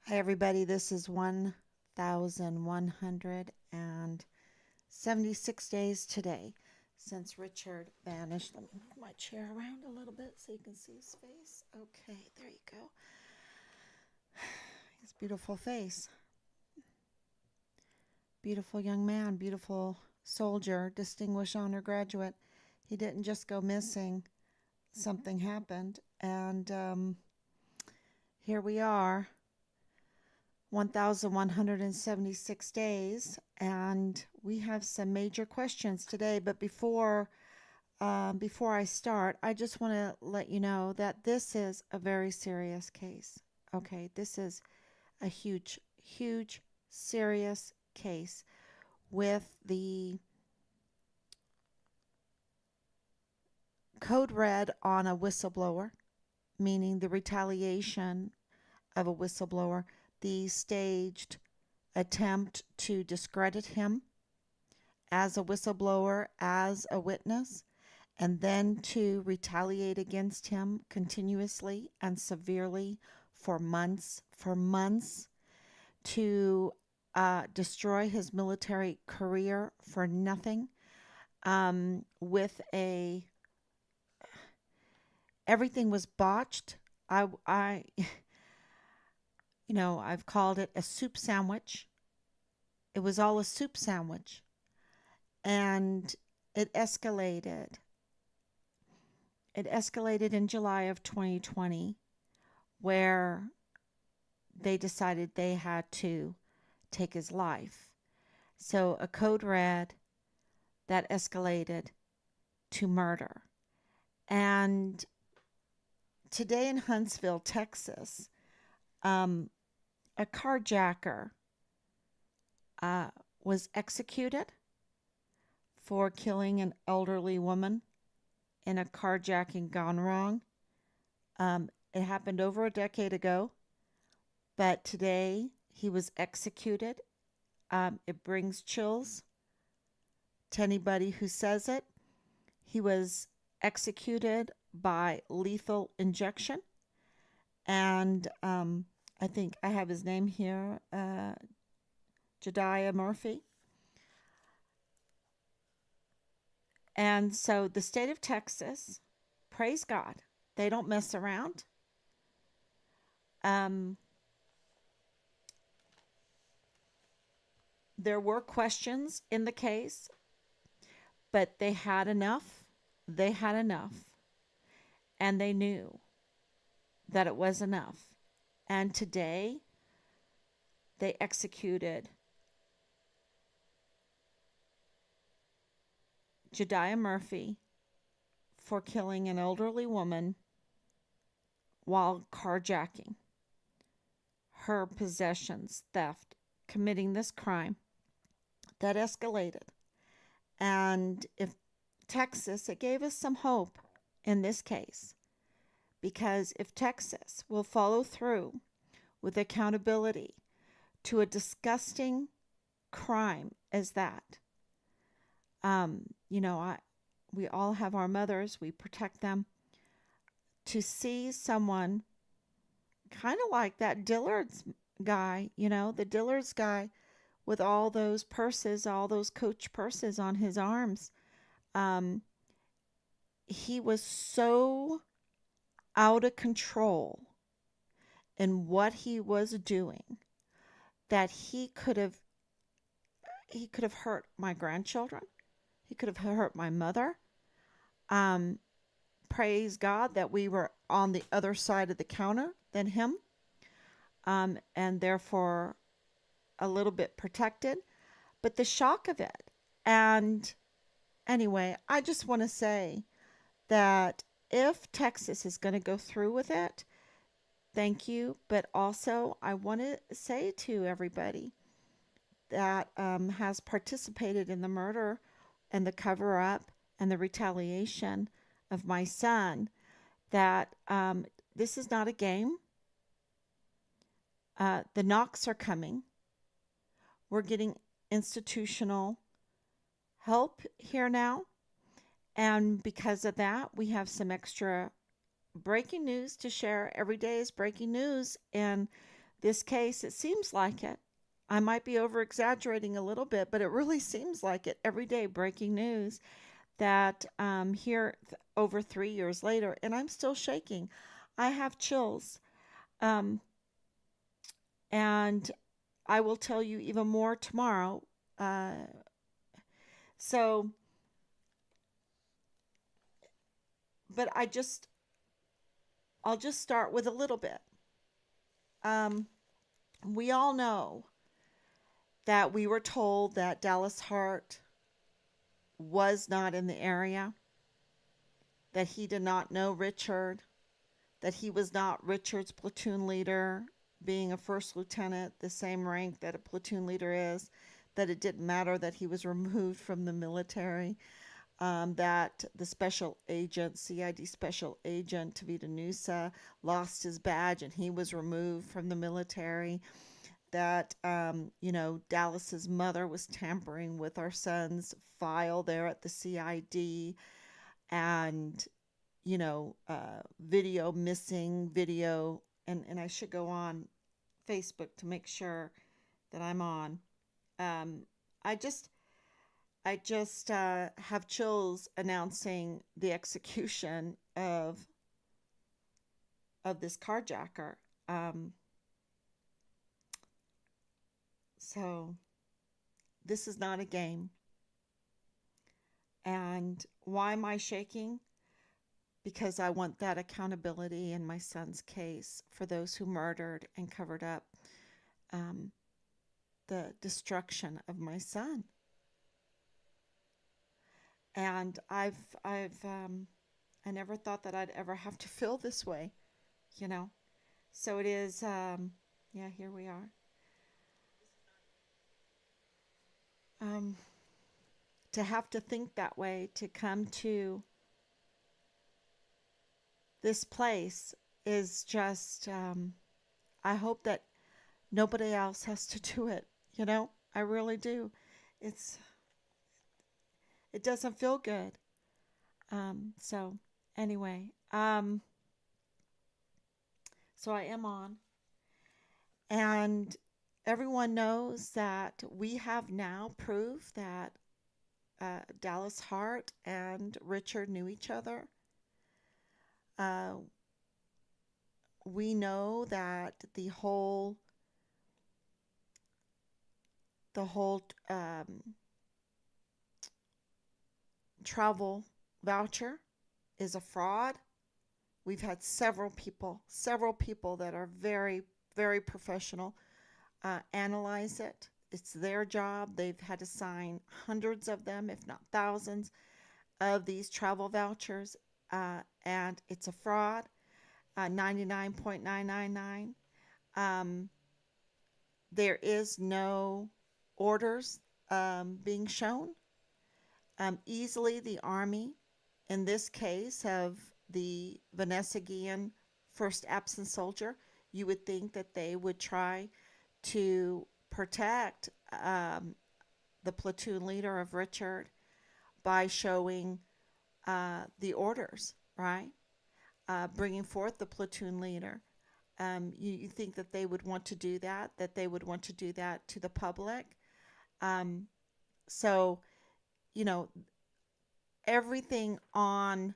Hi, everybody. This is 1,176 days today since Richard vanished. Let me move my chair around a little bit so you can see his face. Okay, there you go. His beautiful face. Beautiful young man, beautiful soldier, distinguished honor graduate. He didn't just go missing, something happened. And here we are, 1,176 days, and we have some major questions today. But before I start, I just want to let you know that this is a very serious case. Okay, this is a huge, huge, serious case with the code red on a whistleblower, meaning the retaliation of a whistleblower, the staged attempt to discredit him as a whistleblower, as a witness, and then to retaliate against him continuously and severely for months, to destroy his military career for nothing, with a everything was botched. I I've called it a soup sandwich. It was all a soup sandwich, and it escalated. It escalated in July of 2020, where they decided they had to take his life. So a code red that escalated to murder. And today in Huntsville, Texas, um, a carjacker uh, was executed for killing an elderly woman in a carjacking gone wrong. It happened over a decade ago, but today he was executed. It brings chills to anybody who says it. He was executed by lethal injection, and I think I have his name here, Jediah Murphy. And so the state of Texas, praise God, they don't mess around. Um, there were questions in the case, but they had enough. They had enough, and they knew that it was enough. And today, they executed Jediah Murphy for killing an elderly woman while carjacking her possessions, theft, committing this crime that escalated. And if Texas, it gave us some hope in this case, because if Texas will follow through with accountability to a disgusting crime as that, um, you know, I we all have our mothers, we protect them. To see someone kind of like that Dillard's guy, the Dillard's guy with all those purses, all those Coach purses on his arms. Um, he was so out of control in what he was doing that he could have hurt my grandchildren. He could have hurt my mother. Um, Praise God that we were on the other side of the counter than him, and therefore a little bit protected. But the shock of it, and anyway, I just want to say that if Texas is going to go through with it, thank you. But also, I want to say to everybody that has participated in the murder and the cover up and the retaliation of my son that this is not a game. The knocks are coming. We're getting institutional help here now. And because of that, we have some extra breaking news to share. Every day is breaking news in This case, it seems like it. I might be over exaggerating a little bit, but it really seems like it. Every day, breaking news that here over 3 years later, and I'm still shaking. I have chills. Um, and I will tell you even more tomorrow. Uh, so, but I'll just start with a little bit. Um, we all know that we were told that Dallas Hart was not in the area, that he did not know Richard, that he was not Richard's platoon leader, being a first lieutenant, the same rank that a platoon leader is, that it didn't matter that he was removed from the military, that the special agent, CID special agent Tavita Nusa, lost his badge and he was removed from the military, that, Dallas's mother was tampering with our son's file there at the CID, and video missing video, and I should go on Facebook to make sure that I'm on. Um, I just have chills announcing the execution of this carjacker. Um, so this is not a game. And why am I shaking? Because I want that accountability in my son's case for those who murdered and covered up um, the destruction of my son. And I never thought that I'd ever have to feel this way, you know. So it is, yeah, here we are. Um, to have to think that way, to come to this place is just, I hope that nobody else has to do it, you know. I really do. It's, it doesn't feel good. So anyway, so I am on, and everyone knows that we have now proof that Dallas Hart and Richard knew each other. Uh, we know that the whole travel voucher is a fraud. We've had several people that are very, very professional analyze it. It's their job. They've had to sign hundreds of them, if not thousands, of these travel vouchers, and it's a fraud. 99.999. Um, there is no orders being shown. Easily, the Army, in this case of the Vanessa Guillen first absent soldier, you would think that they would try to protect the platoon leader of Richard by showing the orders, right? Bringing forth the platoon leader. You think that they would want to do that they would want to do that to the public. Um, so, you know, everything on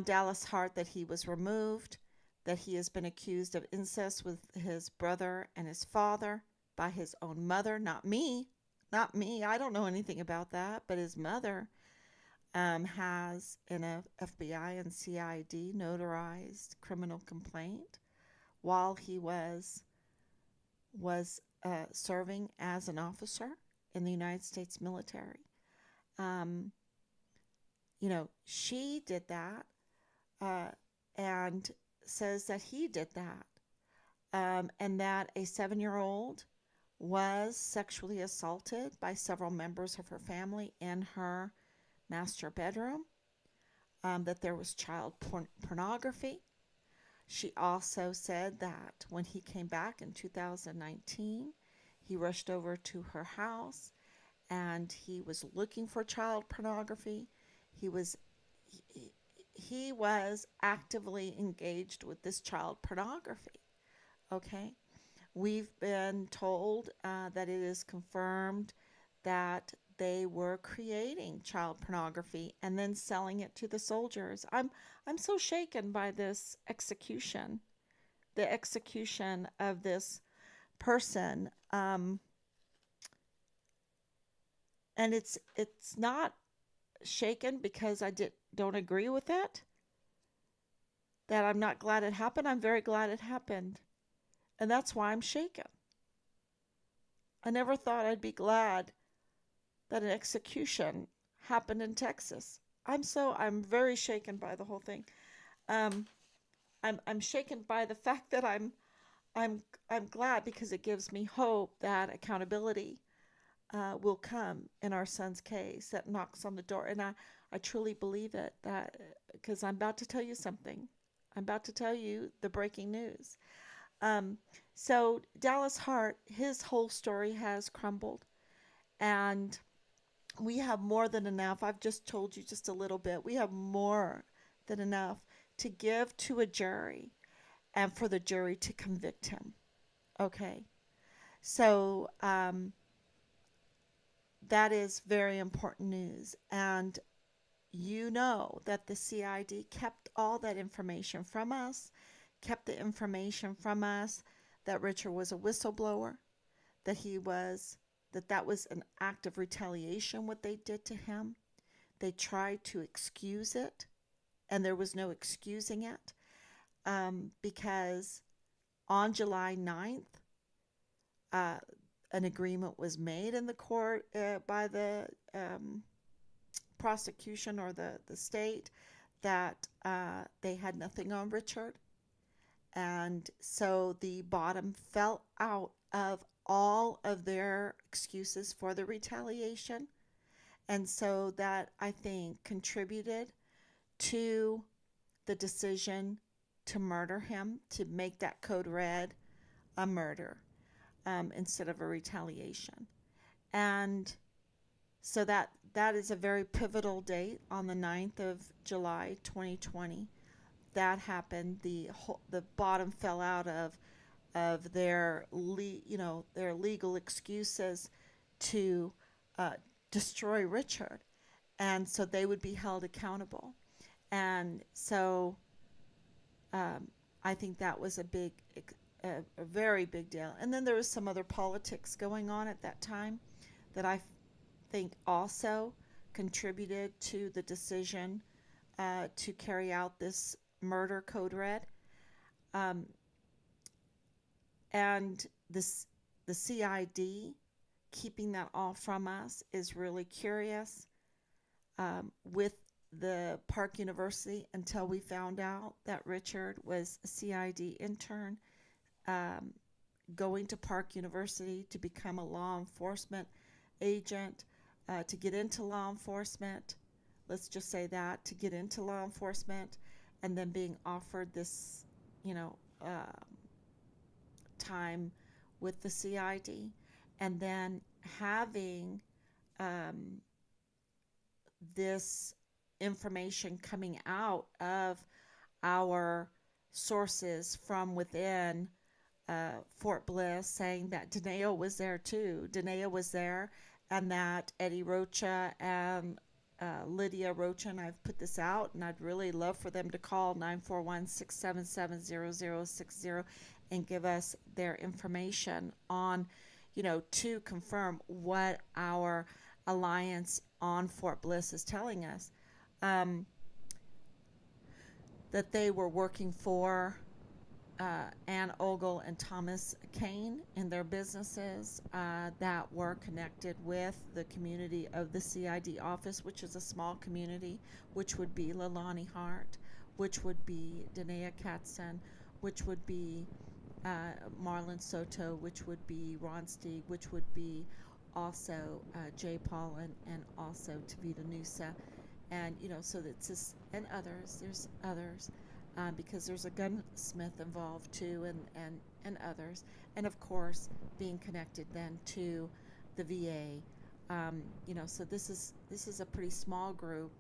Dallas Hart, that he was removed, that he has been accused of incest with his brother and his father by his own mother, not me. Not me. I don't know anything about that, but his mother has an FBI and CID notarized criminal complaint while he was serving as an officer in the United States military. Um, she did that, uh, and says that he did that, and that a 7-year-old was sexually assaulted by several members of her family in her master bedroom, that there was child pornography. She also said that when he came back in 2019, he rushed over to her house and he was looking for child pornography. He was he was actively engaged with this child pornography. Okay. We've been told that it is confirmed that they were creating child pornography and then selling it to the soldiers. I'm so shaken by this execution, the execution of this person, and it's not shaken because don't agree with it. That I'm not glad it happened. I'm very glad it happened, and that's why I'm shaken. I never thought I'd be glad that an execution happened in Texas. I'm very shaken by the whole thing. Um, I'm shaken by the fact that I'm I'm glad because it gives me hope that accountability will come in our son's case that knocks on the door, and I truly believe it that because I'm about to tell you something. I'm about to tell you the breaking news. Um, so Dallas Hart, his whole story has crumbled, and we have more than enough. I've just told you just a little bit. We have more than enough to give to a jury and for the jury to convict him. Okay. So that is very important news. And you know that the CID kept all that information from us, kept the information from us that Richard was a whistleblower, that that was an act of retaliation what they did to him. They tried to excuse it, and there was no excusing it because on July 9th, uh, an agreement was made in the court by the prosecution or the state that they had nothing on Richard. And so the bottom fell out of all of their excuses for the retaliation. And so that I think contributed to the decision to murder him, to make that code red a murder instead of a retaliation. And so that is a very pivotal date on the 9th of July 2020. That happened. The bottom fell out of their their legal excuses to uh, destroy Richard, and so they would be held accountable. And so I think that was a very big deal. And then there was some other politics going on at that time that I think also contributed to the decision to carry out this murder code red. Um, and this the CID keeping that all from us is really curious. With the Park University until we found out that Richard was a CID intern um, going to Park University to become a law enforcement agent, to get into law enforcement. Let's just say that to get into law enforcement, and then being offered this, you know, time with the CID, and then having um, this information coming out of our sources from within Fort Bliss saying that Danea was there too. Danea was there, and that Eddie Rocha and Lydia Rocha, and I've put this out, and I'd really love for them to call 941-677-0060 and give us their information on, to confirm what our alliance on Fort Bliss is telling us. Um, that they were working for Ann Ogle and Thomas Kane in their businesses that were connected with the community of the CID office, which is a small community, which would be Leilani Hart, which would be Danea Katzen, which would be Marlon Soto, which would be Ron Stieg, which would be also Jay Paul and also Tavita Nusa. And, so that's just, and others, there's others. Because there's a gunsmith involved too, and others, and of course being connected then to the VA. So this is a pretty small group,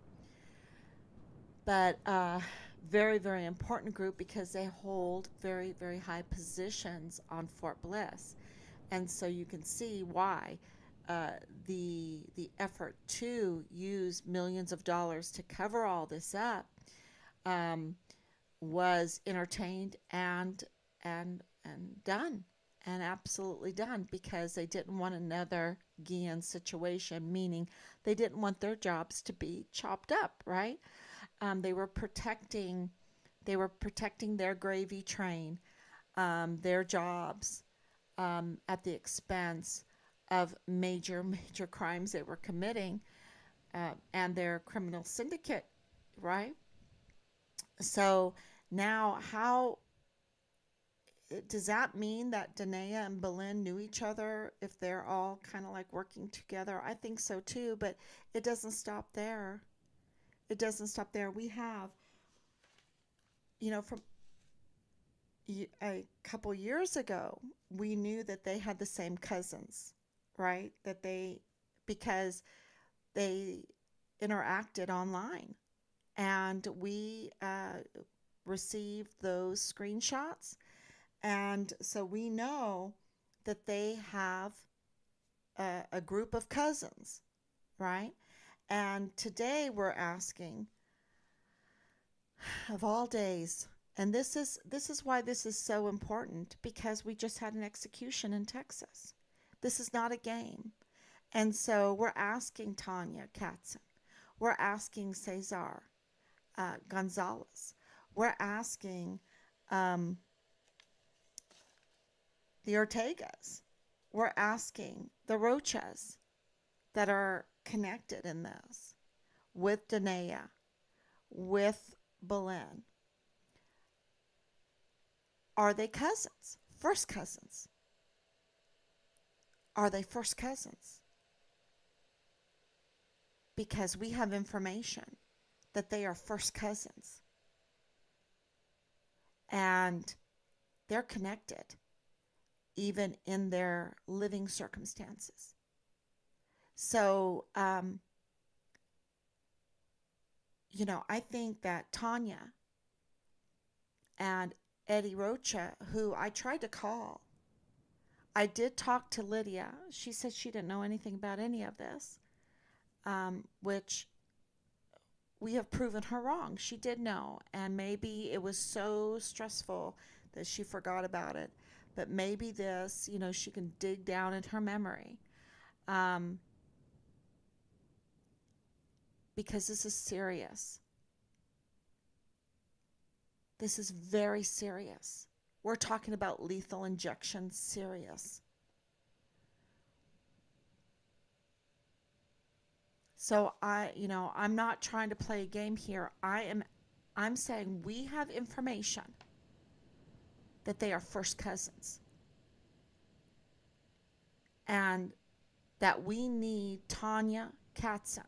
but very, very important group because they hold very, very high positions on Fort Bliss. And so you can see why uh, the effort to use millions of dollars to cover all this up um, was entertained and done and absolutely done because they didn't want another Guillen situation, meaning they didn't want their jobs to be chopped up, right? They were protecting their gravy train, their jobs, at the expense of major major crimes they were committing, and their criminal syndicate, right? So now, how does that mean that Dannia and Belen knew each other if they're all kind of like working together? I think so too, but it doesn't stop there. It doesn't stop there. We have, from a couple years ago, we knew that they had the same cousins, right? Because they interacted online, and we received those screenshots, and so we know that they have a group of cousins, right? And today we're asking, of all days, and this is why this is so important, because we just had an execution in Texas. This is not a game. And so we're asking Tanya Katzen, we're asking Cesar Gonzalez, we're asking um, the Ortegas, we're asking the Rochas that are connected in this with Danea, with Belen. Are they cousins? First cousins? Are they first cousins? Because we have information that they are first cousins and they're connected even in their living circumstances. So, I think that Tanya and Eddie Rocha, who I tried to call, I did talk to Lydia. She said she didn't know anything about any of this, which we have proven her wrong. She did know, and maybe it was so stressful that she forgot about it. But maybe this, she can dig down in her memory, um, because this is serious. This is very serious. We're talking about lethal injection, serious. So I'm not trying to play a game here. I'm saying we have information that they are first cousins, and that we need Tanya Katzen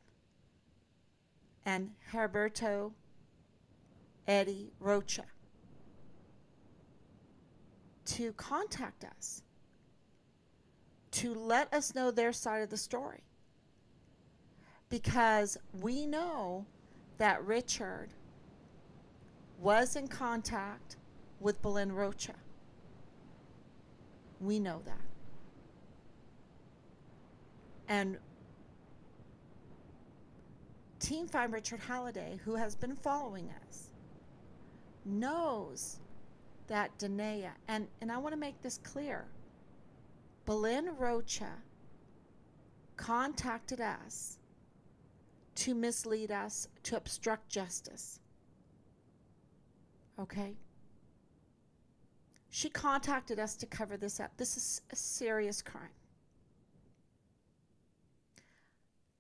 and Herberto Eddie Rocha to contact us, to let us know their side of the story. Because we know that Richard was in contact with Belen Rocha. We know that. And Team 5 Richard Halliday, who has been following us, knows that Danea, and I want to make this clear, Belen Rocha contacted us to mislead us, to obstruct justice. Okay? She contacted us to cover this up. This is a serious crime.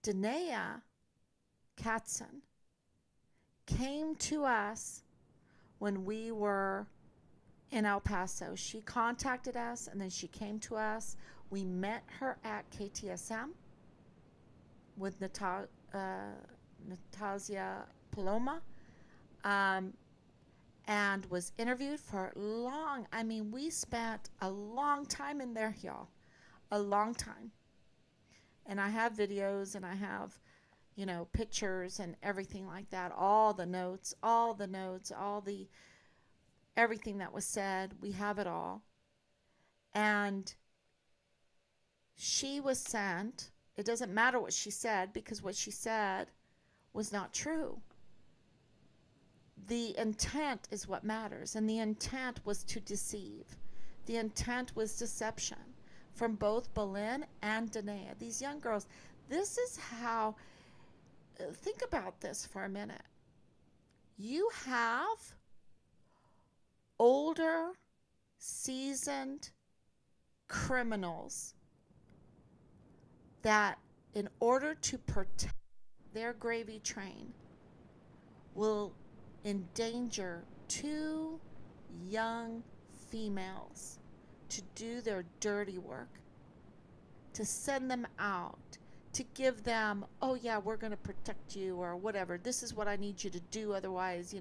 Danea Katzen came to us when we were in El Paso. She contacted us, and then she came to us. We met her at KTSM with Natasha Paloma, and was interviewed for we spent a long time in there, y'all. A long time. And I have videos, and I have, pictures and everything like that, all the notes, all the everything that was said. We have it all. And she was sent. It doesn't matter what she said because what she said was not true. The intent is what matters, and the intent was to deceive. The intent was deception from both Belen and Dannia. These young girls, this is how, think about this for a minute. You have older, seasoned criminals that, in order to protect their gravy train, will endanger two young females to do their dirty work, to send them out, to give them, oh yeah, we're going to protect you or whatever. This is what I need you to do. Otherwise,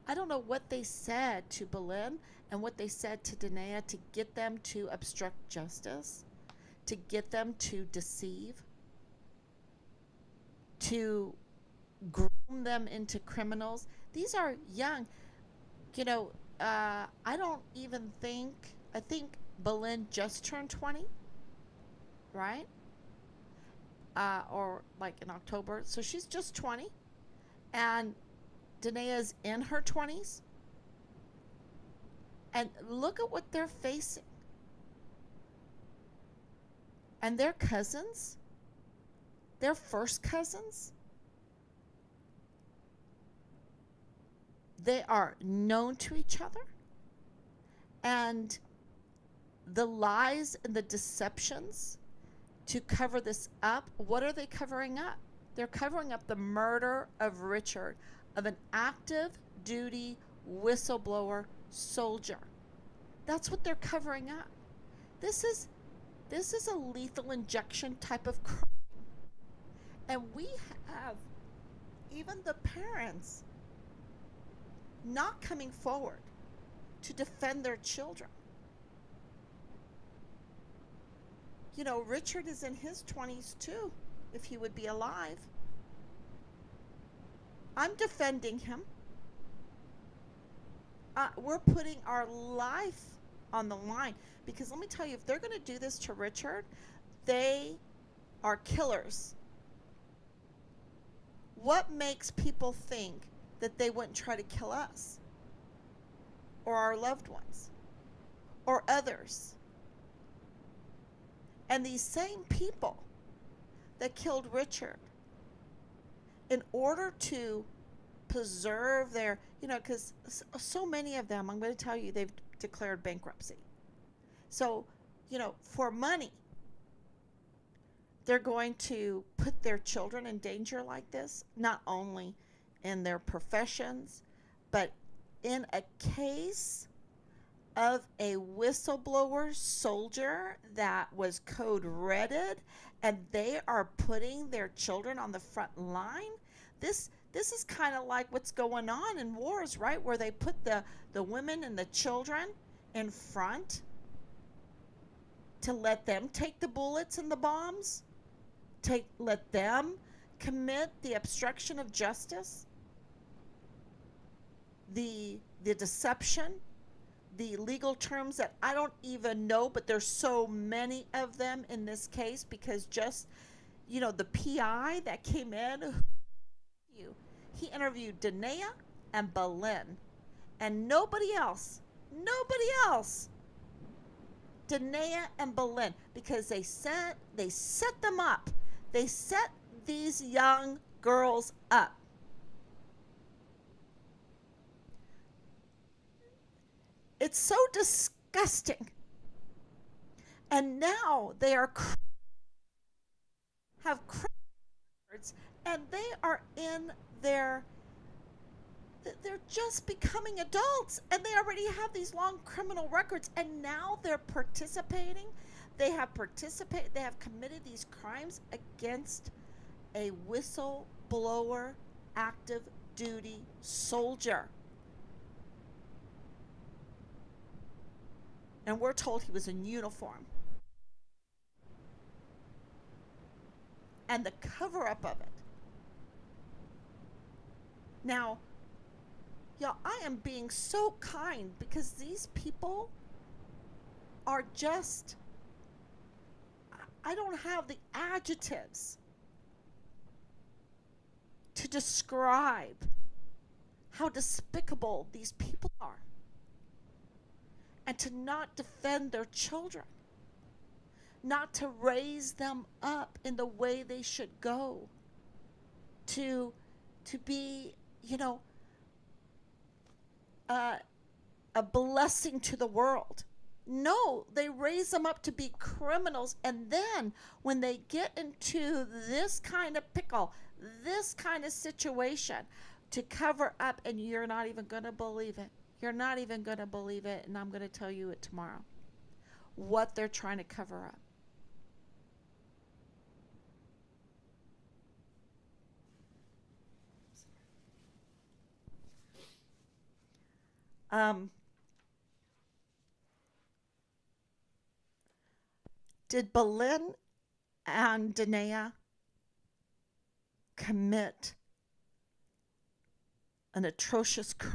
I don't know what they said to Belen and what they said to Dannia to get them to obstruct justice, to get them to deceive, to groom them into criminals. These are young. I don't even think, I think Belen just turned 20, right? Or like in October. So she's just 20. And Danae's in her 20s. And look at what they're facing. And their cousins, their first cousins, they are known to each other. And the lies and the deceptions to cover this up, what are they covering up? They're covering up the murder of Richard, of an active duty whistleblower soldier. That's what they're covering up. This is a lethal injection type of crime. And we have even the parents not coming forward to defend their children. Richard is in his 20s too, if he would be alive. I'm defending him. We're putting our life on the line because let me tell you, if they're going to do this to Richard, they are killers. What makes people think that they wouldn't try to kill us or our loved ones or others? And these same people that killed Richard, in order to preserve their, because so many of them, I'm going to tell you, they've declared bankruptcy. So, for money, they're going to put their children in danger like this, not only in their professions, but in a case of a whistleblower soldier that was code redded, and they are putting their children on the front line. This is kind of like what's going on in wars, right? Where they put the women and the children in front to let them take the bullets and the bombs, let them commit the obstruction of justice, the deception, the legal terms that I don't even know, but there's so many of them in this case because just, the PI that came in, he interviewed Dannia and Belen and nobody else. Dannia and Belen, because they set them up. They set these young girls up. It's so disgusting. And now they are have records, and they are in they're just becoming adults, and they already have these long criminal records, and now they're participating. They have committed these crimes against a whistleblower active duty soldier. And we're told he was in uniform. And the cover-up of it Now, y'all, I am being so kind because these people are just, I don't have the adjectives to describe how despicable these people are, and to not defend their children, not to raise them up in the way they should go, to be, you know, uh, a blessing to the world. No, they raise them up to be criminals. And then when they get into this kind of pickle, this kind of situation, to cover up, and you're not even going to believe it. You're not even going to believe it. And I'm going to tell you it tomorrow. What they're trying to cover up. Um, did Belen and Dannia commit an atrocious crime?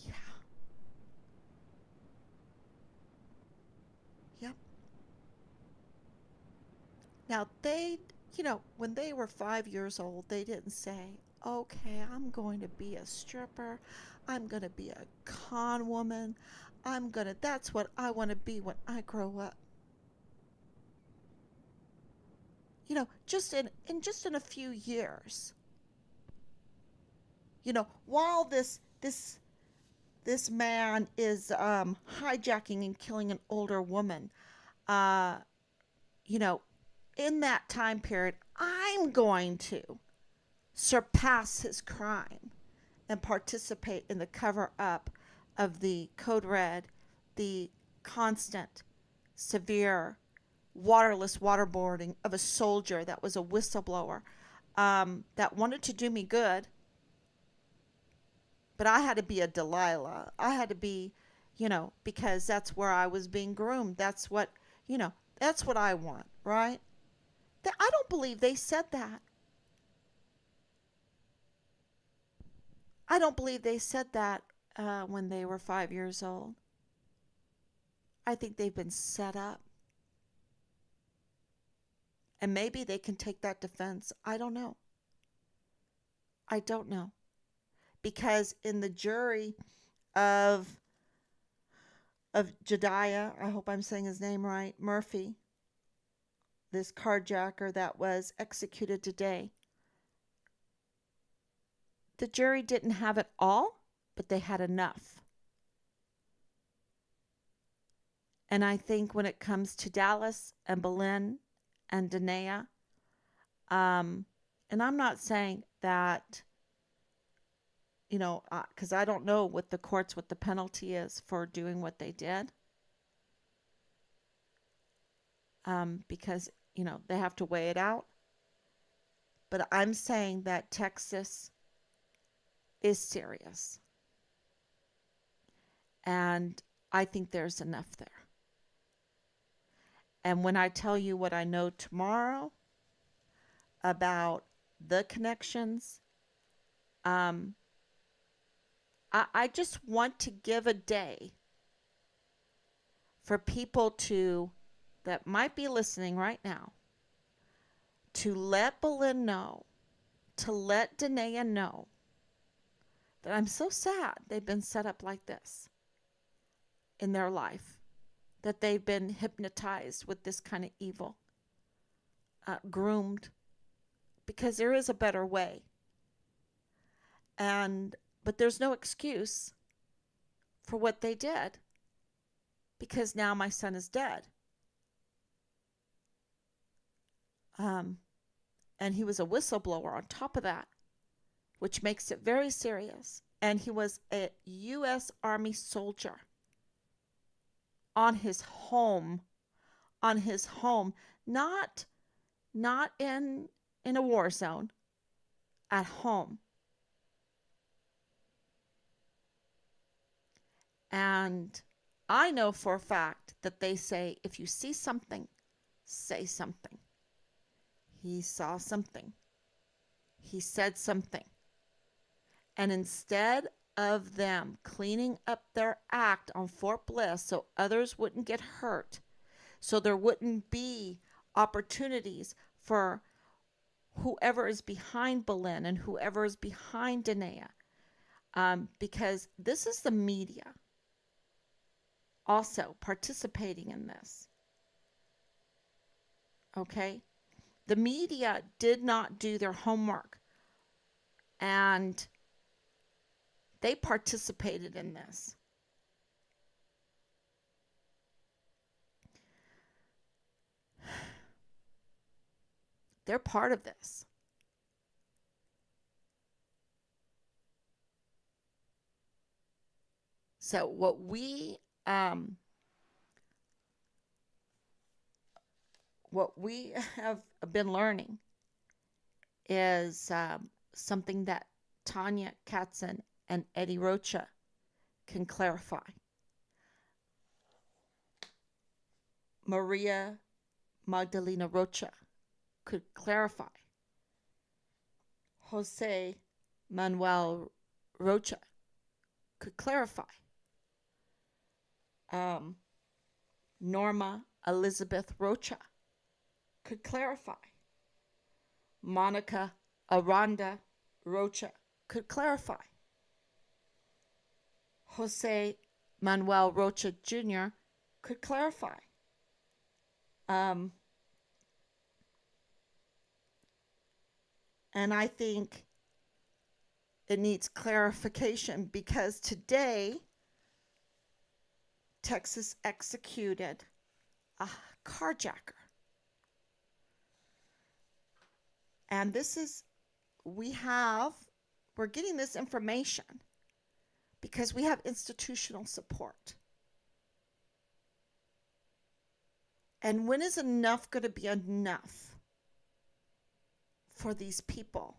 Yeah. Yep. Now, when they were 5 years old, they didn't say, okay, I'm going to be a stripper. I'm going to be a con woman. That's what I want to be when I grow up. Just in a few years, while this man is hijacking and killing an older woman, uh, you know, in that time period, I'm going to surpass his crime and participate in the cover up of the code red, the constant, severe, waterless waterboarding of a soldier that was a whistleblower, that wanted to do me good, but I had to be a Delilah. I had to be, because that's where I was being groomed. That's what I want, right? I don't believe they said that. I don't believe they said that when they were 5 years old. I think they've been set up. And maybe they can take that defense. I don't know. I don't know. Because in the jury of Jediah, I hope I'm saying his name right, Murphy, this carjacker that was executed today, the jury didn't have it all, but they had enough. And I think when it comes to Dallas and Belen and Dannia, and I'm not saying that, because I don't know what the penalty is for doing what they did, because, they have to weigh it out. But I'm saying that Texas is serious. And I think there's enough there. And when I tell you what I know tomorrow about the connections, um, I just want to give a day for people that might be listening right now, to let Belen know, to let Danae know that I'm so sad they've been set up like this in their life, that they've been hypnotized with this kind of evil, groomed, because there is a better way. But there's no excuse for what they did, because now my son is dead. Um, and he was a whistleblower on top of that, which makes it very serious. And he was a U.S. Army soldier on his home, not in a war zone, at home. And I know for a fact that they say, if you see something, say something. He saw something. He said something. And instead of them cleaning up their act on Fort Bliss so others wouldn't get hurt, so there wouldn't be opportunities for whoever is behind Belen and whoever is behind Dannia, because this is the media also participating in this. Okay? The media did not do their homework and they participated in this. They're part of this. So what we have been learning is something that Tanya Katzen and Eddie Rocha can clarify. Maria Magdalena Rocha could clarify. Jose Manuel Rocha could clarify. Norma Elizabeth Rocha could clarify. Monica Aranda Rocha could clarify. Jose Manuel Rocha Jr. could clarify. And I think it needs clarification because today Texas executed a carjacker. And this is, we're getting this information because we have institutional support. And when is enough going to be enough for these people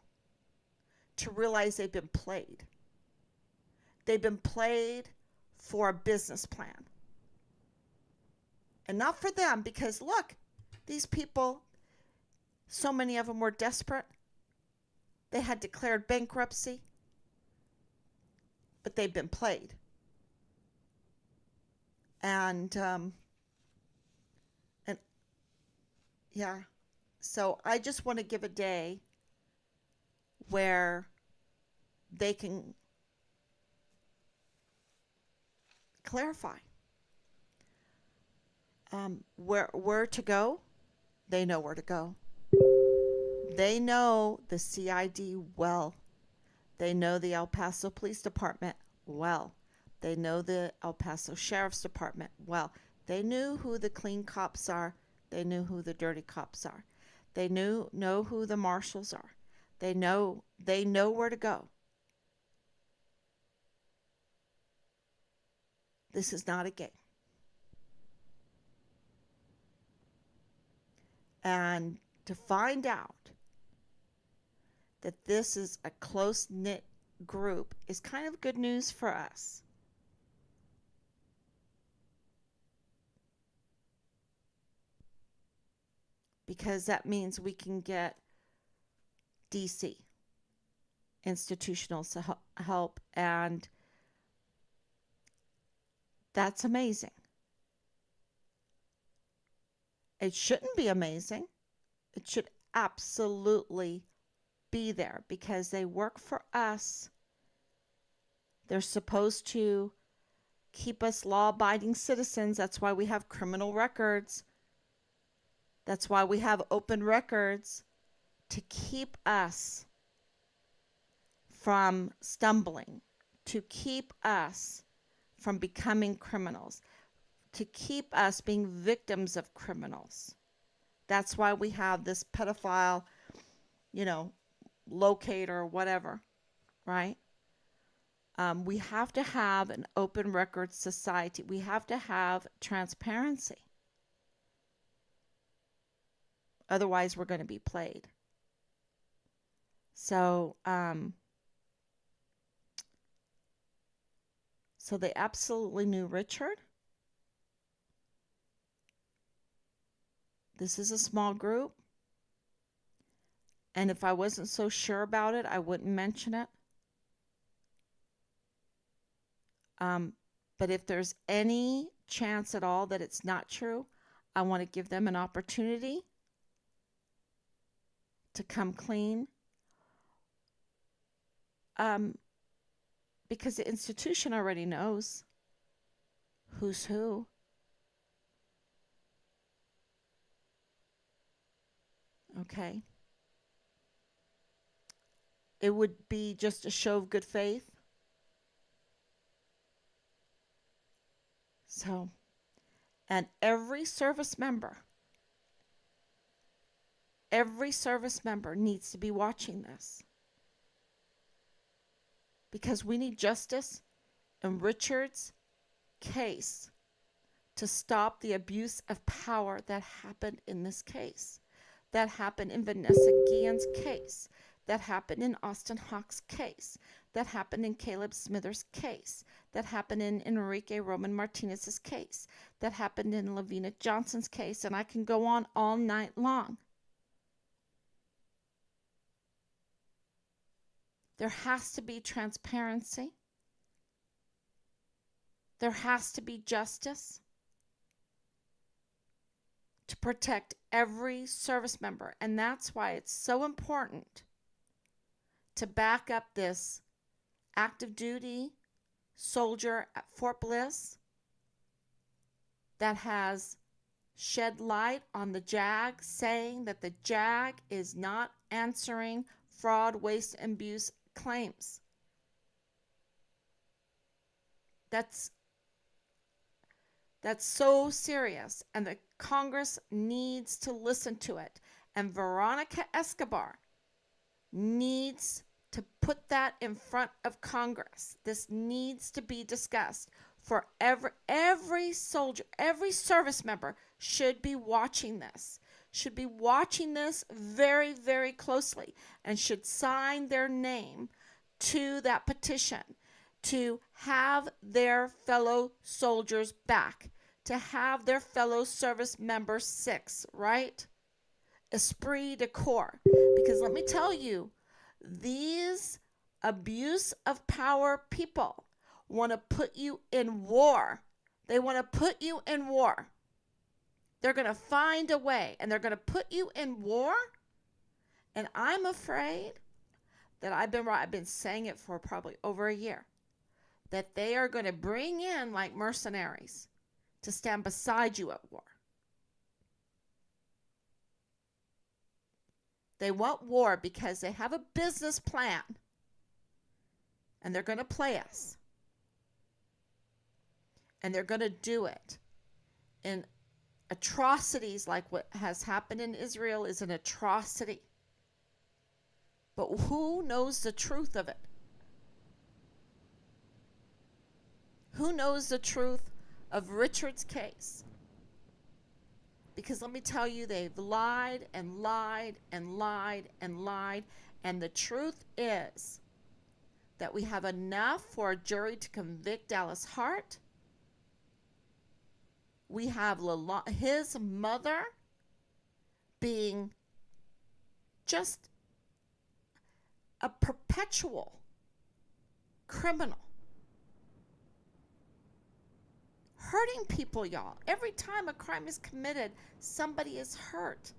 to realize they've been played? They've been played for a business plan. And not for them, because look, these people, so many of them were desperate. They had declared bankruptcy, but they've been played. And yeah, so I just want to give a day where they can clarify where to go. They know where to go. They know the CID well. They know the El Paso Police Department well. They know the El Paso Sheriff's Department well. They knew who the clean cops are. They knew who the dirty cops are. They know who the marshals are. They know where to go. This is not a game. And to find out that this is a close-knit group is kind of good news for us. Because that means we can get DC institutional help, and that's amazing. It shouldn't be amazing. It should absolutely be there because they work for us. They're supposed to keep us law-abiding citizens. That's why we have criminal records. That's why we have open records, to keep us from stumbling, to keep us from becoming criminals, to keep us being victims of criminals. That's why we have this pedophile, locator or whatever, right? We have to have an open record society. We have to have transparency. Otherwise, we're going to be played. So, so they absolutely knew Richard. This is a small group. And if I wasn't so sure about it, I wouldn't mention it. Um, but if there's any chance at all that it's not true, I want to give them an opportunity to come clean. Um, because the institution already knows who's who. Okay. It would be just a show of good faith. So, and every service member needs to be watching this because we need justice in Richard's case to stop the abuse of power that happened in this case, that happened in Vanessa Guillen's case, that happened in Austin Hawk's case, that happened in Caleb Smithers' case, that happened in Enrique Roman Martinez's case, that happened in Lavina Johnson's case, and I can go on all night long. There has to be transparency. There has to be justice to protect every service member. And that's why it's so important to back up this active duty soldier at Fort Bliss that has shed light on the JAG, saying that the JAG is not answering fraud, waste, and abuse claims. That's so serious, and the Congress needs to listen to it. And Veronica Escobar needs to put that in front of Congress. This needs to be discussed. For every soldier, every service member should be watching this, very, very closely, and should sign their name to that petition to have their fellow soldiers back, to have their fellow service member 6, right? Esprit de corps. Because let me tell you, these abuse of power people want to put you in war. They want to put you in war. They're going to find a way, and they're going to put you in war. And I'm afraid that I've been saying it for probably over a year, that they are going to bring in like mercenaries to stand beside you at war. They want war because they have a business plan, and they're going to play us. And they're going to do it in atrocities. Like what has happened in Israel is an atrocity. But who knows the truth of it? Who knows the truth of Richard's case? Because let me tell you, they've lied and lied and lied and lied. And the truth is that we have enough for a jury to convict Dallas Hart. We have his mother being just a perpetual criminal, hurting people, y'all. Every time a crime is committed, somebody is hurt.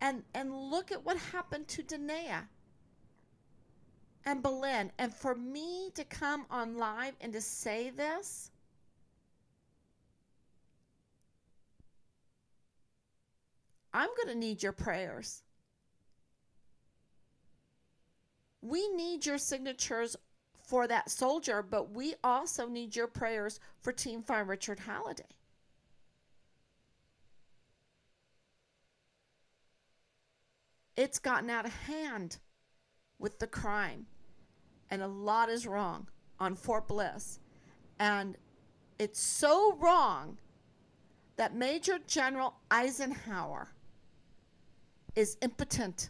And look at what happened to Dannia and Belen. And for me to come on live and to say this, I'm going to need your prayers. We need your signatures for that soldier, but we also need your prayers for Team Find Richard Halliday. It's gotten out of hand with the crime, and a lot is wrong on Fort Bliss. And it's so wrong that Major General Eisenhower is impotent.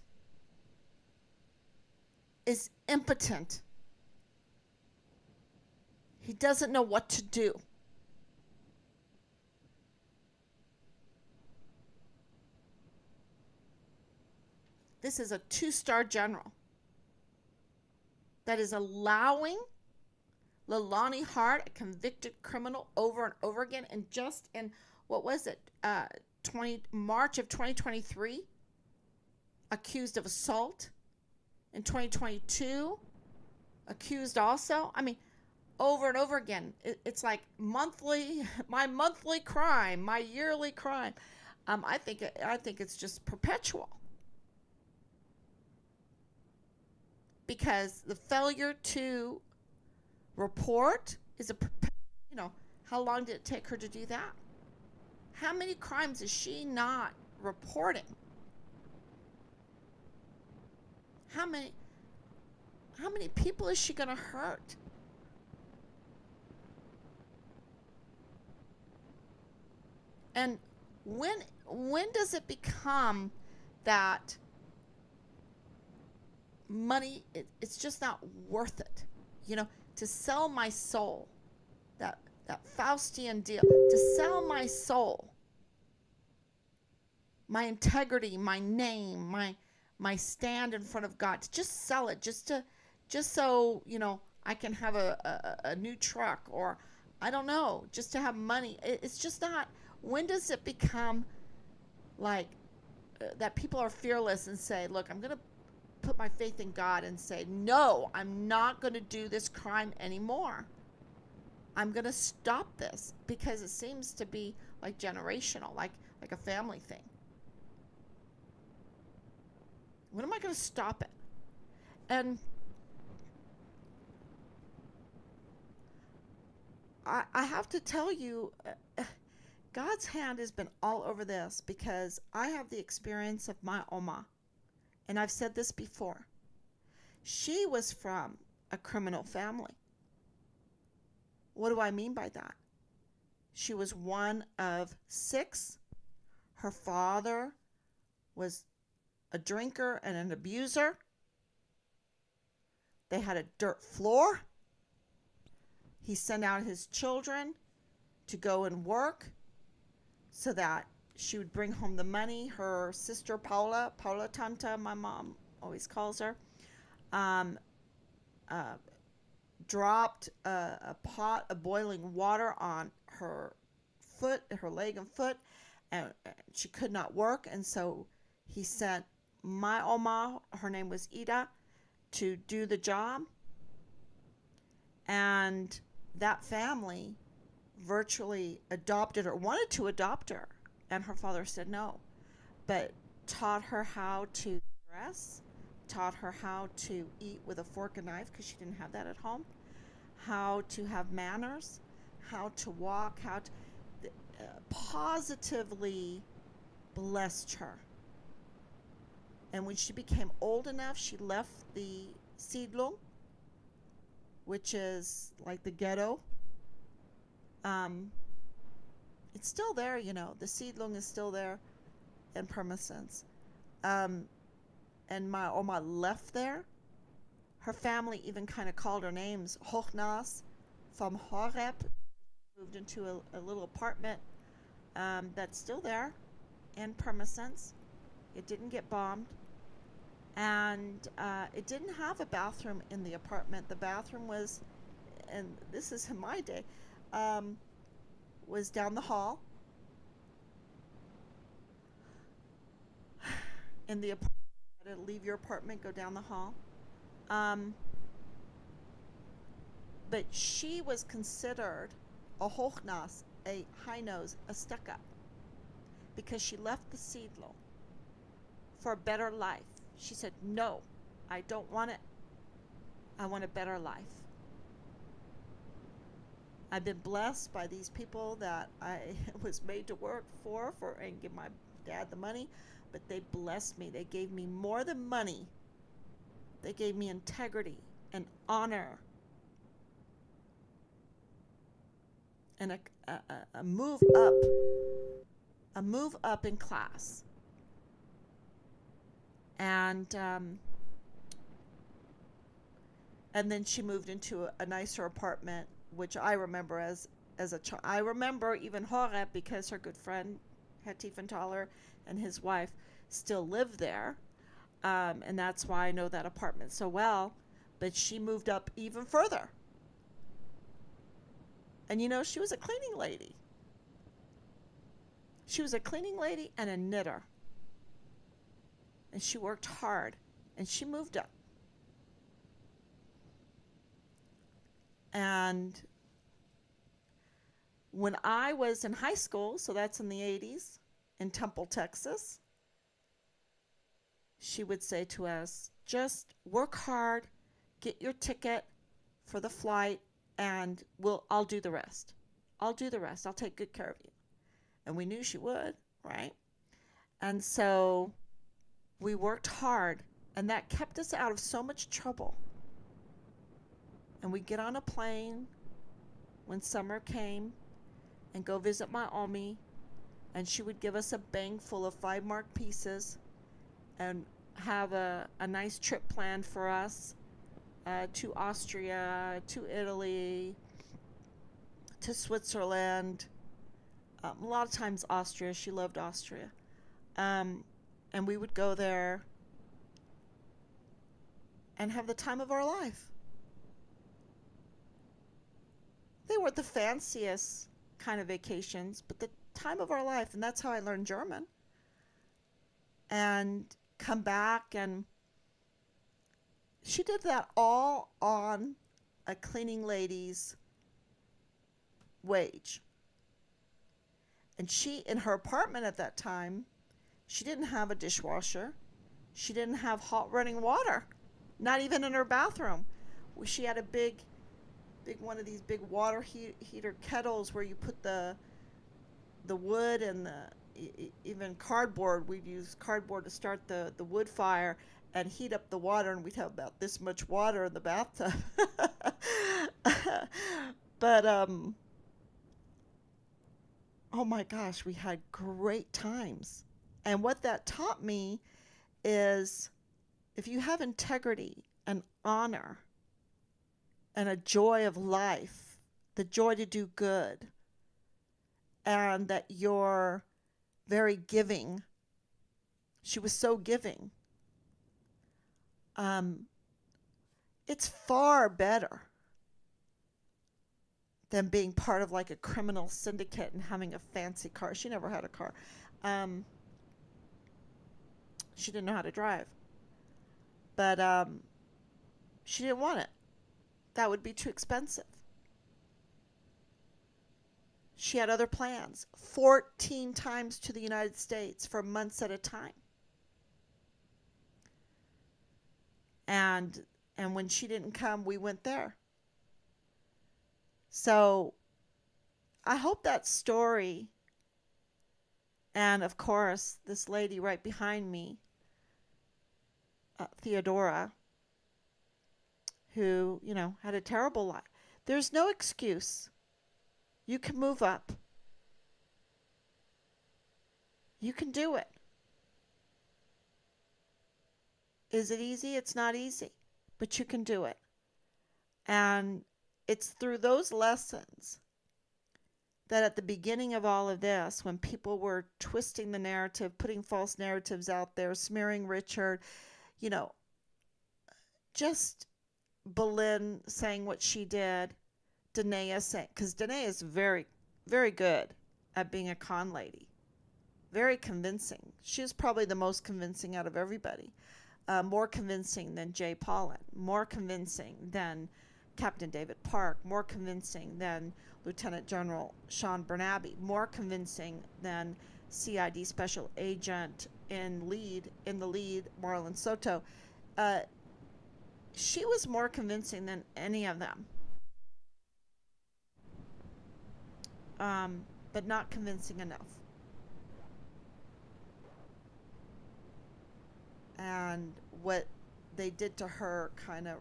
He doesn't know what to do. This is a 2-star general that is allowing Leilani Hart, a convicted criminal, over and over again, and just in, what was it, March of 2023, accused of assault. In 2022, accused also. I mean, over and over again. It's like monthly, my monthly crime, my yearly crime. I think it's just perpetual, because the failure to report is a, you know, how long did it take her to do that? How many crimes is she not reporting? How many how many people is she going to hurt? And when does it become that money, it's just not worth it, you know, to sell my soul, that Faustian deal, to sell my soul, my integrity, my name, my stand in front of God, to just sell it, just so, I can have a new truck, or I don't know, just to have money. It's just not. When does it become like that people are fearless and say, look, I'm going to put my faith in God and say, no, I'm not going to do this crime anymore. I'm going to stop this, because it seems to be like generational, like a family thing. When am I going to stop it? And I have to tell you, God's hand has been all over this, because I have the experience of my Oma. And I've said this before. She was from a criminal family. What do I mean by that? She was one of 6. Her father was a drinker and an abuser. They had a dirt floor. He sent out his children to go and work so that she would bring home the money. Her sister Paula Tanta, my mom always calls her, um, uh, dropped a pot of boiling water on her leg and foot, and she could not work. And so he sent my Oma, her name was Ida, to do the job. And that family virtually adopted her, wanted to adopt her, and her father said no, but taught her how to dress, taught her how to eat with a fork and knife, because she didn't have that at home, how to have manners, how to walk, how to positively blessed her. And when she became old enough, she left the Siedlung, which is like the ghetto. It's still there, the Siedlung is still there in Pirmasens. And my Oma left there. Her family even kind of called her names. Hochnas from Horeb, moved into a little apartment that's still there in Pirmasens. It didn't get bombed. And it didn't have a bathroom in the apartment. The bathroom was, and this is in my day, was down the hall. In the apartment, you had to leave your apartment, go down the hall. But she was considered a Hochnas, a high nose, a stuck up, because she left the Siedlung for a better life. She said, no, I don't want it. I want a better life. I've been blessed by these people that I was made to work for and give my dad the money, but they blessed me. They gave me more than money. They gave me integrity and honor and a move up in class. And then she moved into a nicer apartment, which I remember as a child. I remember even Horeb, because her good friend Hetty Fentaler and his wife still live there, and that's why I know that apartment so well. But she moved up even further, And she was a cleaning lady. She was a cleaning lady and a knitter. And she worked hard. And she moved up. And when I was in high school, so that's in the 80s, in Temple, Texas, she would say to us, just work hard, get your ticket for the flight, and I'll do the rest. I'll do the rest. I'll take good care of you. And we knew she would, right? And so we worked hard, and that kept us out of so much trouble. And we'd get on a plane when summer came and go visit my Omi, and she would give us a bank full of 5-mark pieces and have a nice trip planned for us to Austria, to Italy, to Switzerland. A lot of times Austria. She loved Austria. And we would go there and have the time of our life. They weren't the fanciest kind of vacations, but the time of our life. And that's how I learned German. And come back, and she did that all on a cleaning lady's wage. And she, in her apartment at that time, she didn't have a dishwasher. She didn't have hot running water, not even in her bathroom. She had a big one of these big water heater kettles where you put the wood and even cardboard. We'd use cardboard to start the wood fire and heat up the water, and we'd have about this much water in the bathtub. But oh my gosh, we had great times. And what that taught me is, if you have integrity and honor and a joy of life, the joy to do good, and that you're very giving. She was so giving. It's far better than being part of like a criminal syndicate and having a fancy car. She never had a car. She didn't know how to drive. But she didn't want it. That would be too expensive. She had other plans. 14 times to the United States for months at a time. And when she didn't come, we went there. So I hope that story, and of course, this lady right behind me, Theodora, who, had a terrible life. There's no excuse. You can move up. You can do it. Is it easy? It's not easy, but you can do it. And it's through those lessons that at the beginning of all of this, when people were twisting the narrative, putting false narratives out there, smearing Richard, just Belen saying what she did, Dannia saying, because Dannia is very, very good at being a con lady. Very convincing. She's probably the most convincing out of everybody. More convincing than Jay Paulin. More convincing than Captain David Park. More convincing than Lieutenant General Sean Bernabe. More convincing than CID Special Agent in the lead, Marlon Soto. She was more convincing than any of them. But not convincing enough. And what they did to her kind of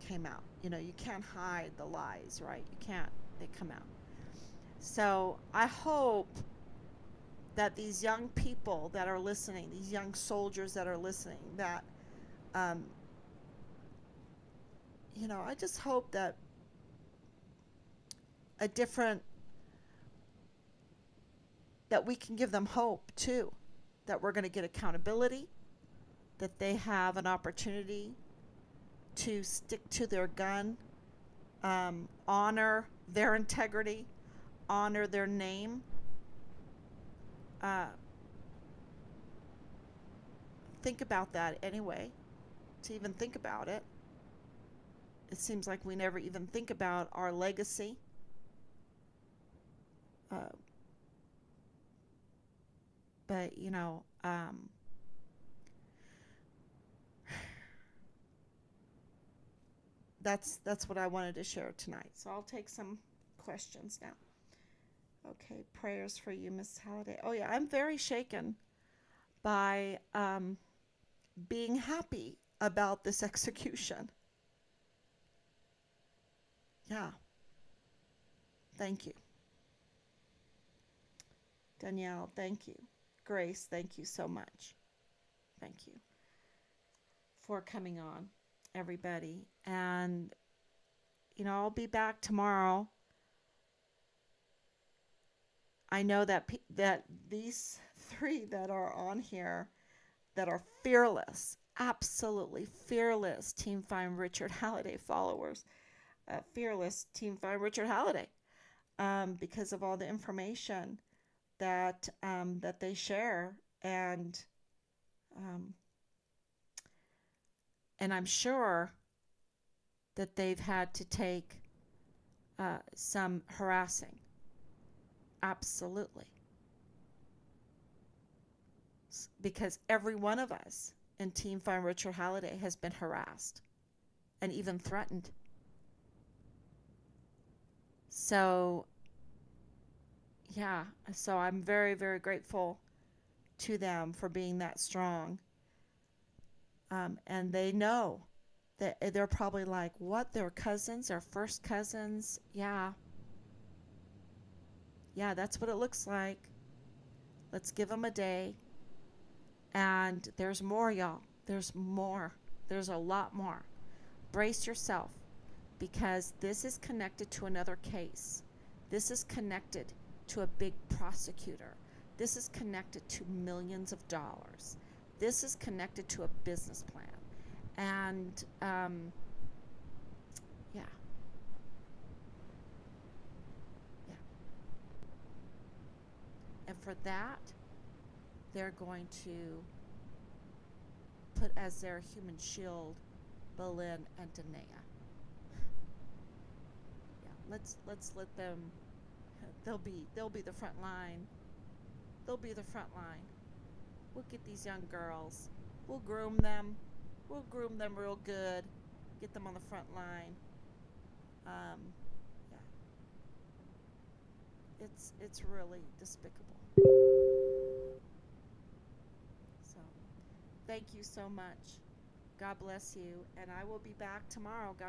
came out. You can't hide the lies, right? You can't. They come out. So I hope that these young people that are listening, these young soldiers that are listening, that, I just hope that that we can give them hope too, that we're going to get accountability, that they have an opportunity to stick to their gun, honor their integrity, honor their name. Uh, think about that anyway, to even think about it. It seems like we never even think about our legacy. Uh, but, that's what I wanted to share tonight. So I'll take some questions now. Okay, prayers for you, Miss Halliday. Oh yeah, I'm very shaken by being happy about this execution. Yeah, thank you. Danielle, thank you. Grace, thank you so much. Thank you for coming on, everybody. And, I'll be back tomorrow. I know that these three that are on here that are fearless, absolutely fearless Team Find Richard Halliday followers, fearless Team Find Richard Halliday, because of all the information that they share, um, and I'm sure that they've had to take some harassing, absolutely, because every one of us in Team Find Richard Halliday has been harassed and even threatened. So yeah, so I'm very, very grateful to them for being that strong. And they know that they're probably like, what? Their cousins, their first cousins? Yeah, yeah, that's what it looks like. Let's give them a day. And there's more, y'all. There's more. There's a lot more. Brace yourself, because this is connected to another case. This is connected to a big prosecutor. This is connected to millions of dollars. This is connected to a business plan. And yeah, yeah. And for that, they're going to put as their human shield Belen and Dannia. Yeah, let's let them. They'll be the front line. They'll be the front line. We'll get these young girls. We'll groom them. We'll groom them real good. Get them on the front line. Yeah, it's really despicable. So, thank you so much. God bless you, and I will be back tomorrow. God